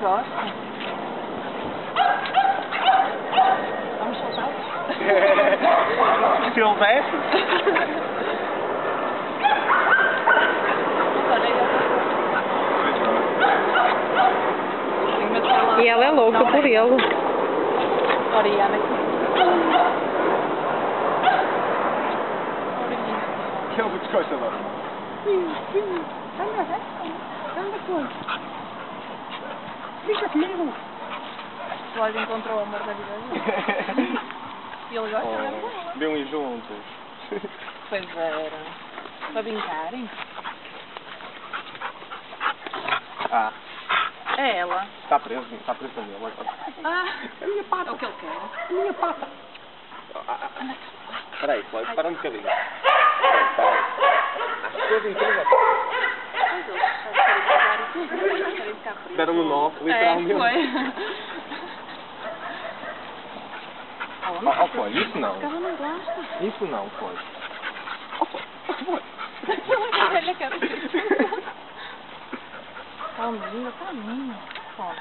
gosta. Vamos soltá-los? Silvestre? E ela é louca por ele. Oriana. Que é o biscoito agora? Anda, coisa. Fica comigo. O Lloyd encontrou o amor da vida dele. E ele gosta dela. Deviam ir juntos. Pois era. Para brincarem. Ah, É ela. está preso nele agora. Ah, A minha pata. é o que ele quer. A minha pata. Espera aí, Cláudio, para um bocadinho. Acho que coisa incrível. Deram um nó, literalmente. Foi. Oh, Cláudio, isso não. Ela não gosta. Isso não, Cláudio. Olha a cara dele. Calminha, calminha. Pode.